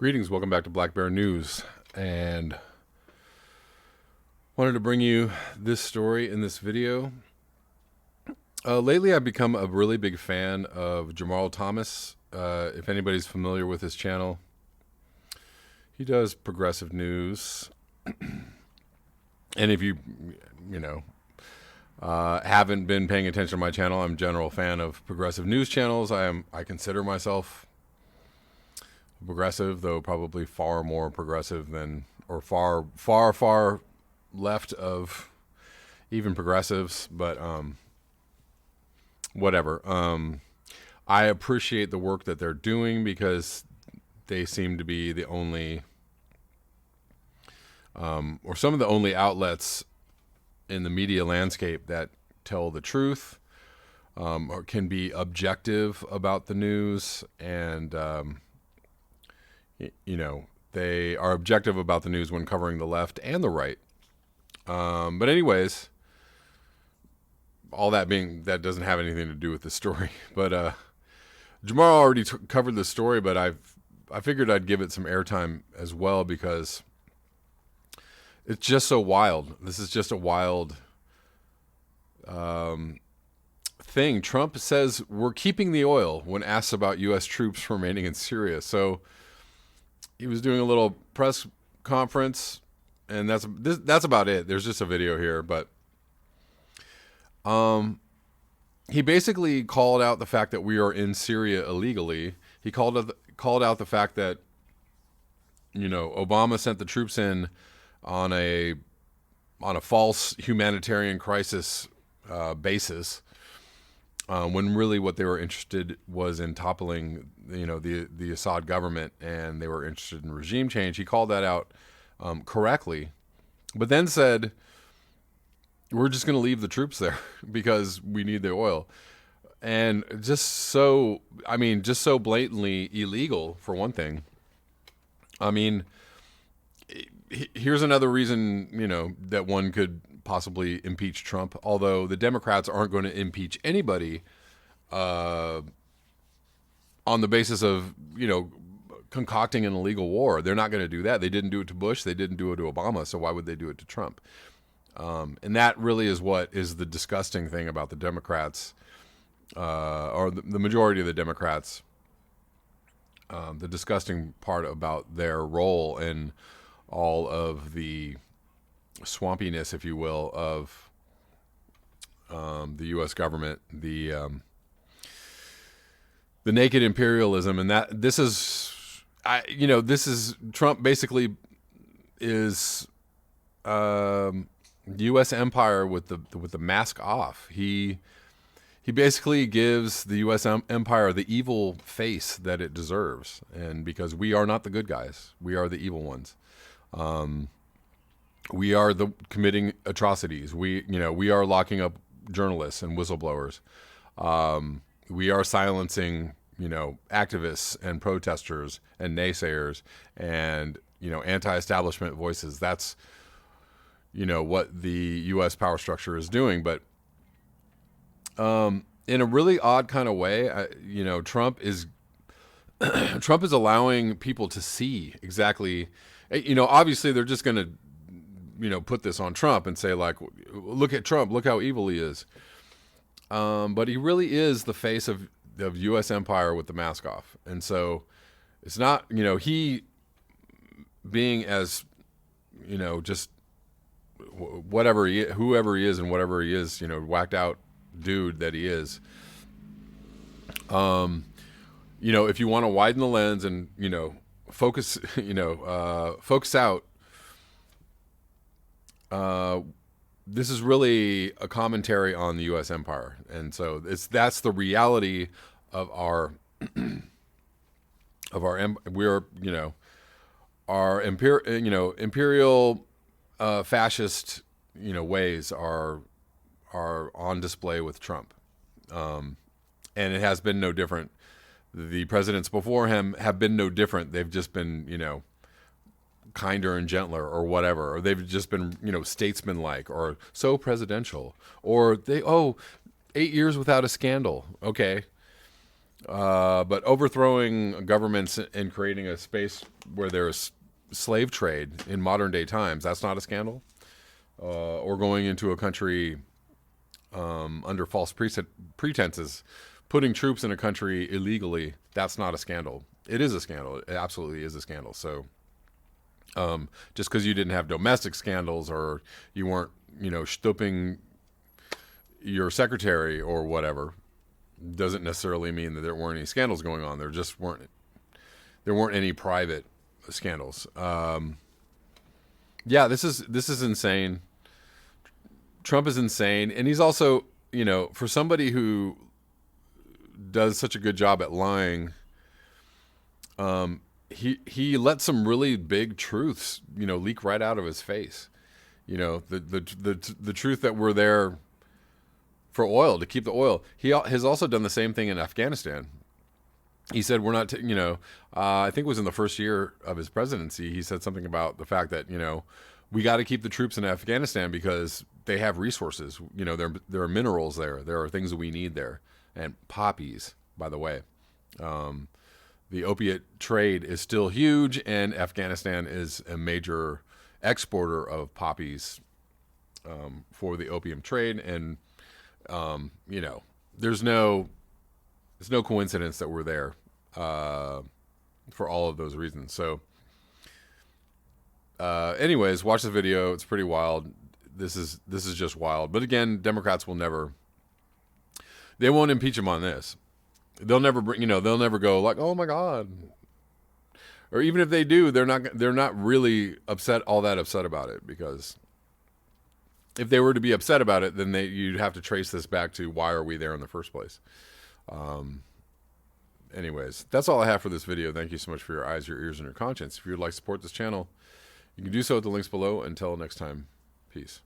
Greetings, welcome back to Black Bear News, and wanted to bring you this story in this video. Lately, I've become a really big fan of Jamal Thomas. If anybody's familiar with his channel, he does progressive news, and if you haven't been paying attention to my channel, I'm a general fan of progressive news channels. I consider myself progressive, though probably far more progressive than, or far left of even progressives, but whatever. I appreciate the work that they're doing because they seem to be the only or some of the only outlets in the media landscape that tell the truth, or can be objective about the news, and they are objective about the news when covering the left and the right. But anyways, all that that doesn't have anything to do with the story. But Jamal already covered the story, but I figured I'd give it some airtime as well because it's just so wild. This is just a wild thing. Trump says we're keeping the oil when asked about U.S. troops remaining in Syria. So he was doing a little press conference, and that's about it. There's just a video here, but he basically called out the fact that we are in Syria illegally. He called out the fact that Obama sent the troops in on a false humanitarian crisis basis, when really what they were interested was in toppling the Assad government, and they were interested in regime change. He called that out correctly, but then said we're just going to leave the troops there because we need the oil, and just so blatantly illegal, for one thing. I mean, here's another reason, that one could possibly impeach Trump, although the Democrats aren't going to impeach anybody on the basis of, concocting an illegal war. They're not going to do that. They didn't do it to Bush. They didn't do it to Obama. So why would they do it to Trump? And that really is what is the disgusting thing about the Democrats, or the majority of the Democrats. The disgusting part about their role in all of the swampiness, if you will, of the U.S. government, the naked imperialism, and that this is Trump basically is U.S. empire with the mask off. He basically gives the U.S. empire the evil face that it deserves, and because we are not the good guys, we are the evil ones. We are the committing atrocities. We are locking up journalists and whistleblowers. We are silencing, activists and protesters and naysayers and, anti-establishment voices. That's, what the U.S. power structure is doing. But in a really odd kind of way, Trump is allowing people to see exactly, obviously they're just going to, put this on Trump and say, like, look at Trump, look how evil he is. But he really is the face of U.S. empire with the mask off. And so it's not, he being as, just whoever he is and whatever he is, whacked out dude that he is. If you want to widen the lens and, focus, focus out, this is really a commentary on the U.S. empire, and so that's the reality of our imperial fascist ways are on display with Trump, and it has been no different. The presidents before him have been no different. They've just been kinder and gentler, or whatever, or they've just been statesman-like, or so presidential, or 8 years without a scandal. Okay, But overthrowing governments and creating a space where there's slave trade in modern day times, that's not a scandal. Or going into a country under false pretenses, putting troops in a country illegally, that's not a scandal. It is a scandal. It absolutely is a scandal. So just because you didn't have domestic scandals or you weren't, stooping your secretary or whatever, doesn't necessarily mean that there weren't any scandals going on. There weren't any private scandals. Yeah, this is insane. Trump is insane, and he's also, for somebody who does such a good job at lying, he let some really big truths, leak right out of his face. The truth that we're there for oil, to keep the oil. He has also done the same thing in Afghanistan. He said we're not, I think it was in the first year of his presidency, he said something about the fact that, we got to keep the troops in Afghanistan because they have resources. There are minerals there. There are things that we need there. And poppies, by the way. The opiate trade is still huge, and Afghanistan is a major exporter of poppies for the opium trade. And, there's no coincidence that we're there for all of those reasons. So, anyways, watch the video. It's pretty wild. This is just wild. But again, Democrats they won't impeach him on this. They'll never they'll never go like, oh my God. Or even if they do, they're not really all that upset about it, because if they were to be upset about it, then you'd have to trace this back to why are we there in the first place. Anyways, that's all I have for this video. Thank you so much for your eyes, your ears, and your conscience. If you would like to support this channel, you can do so at the links below. Until next time, peace.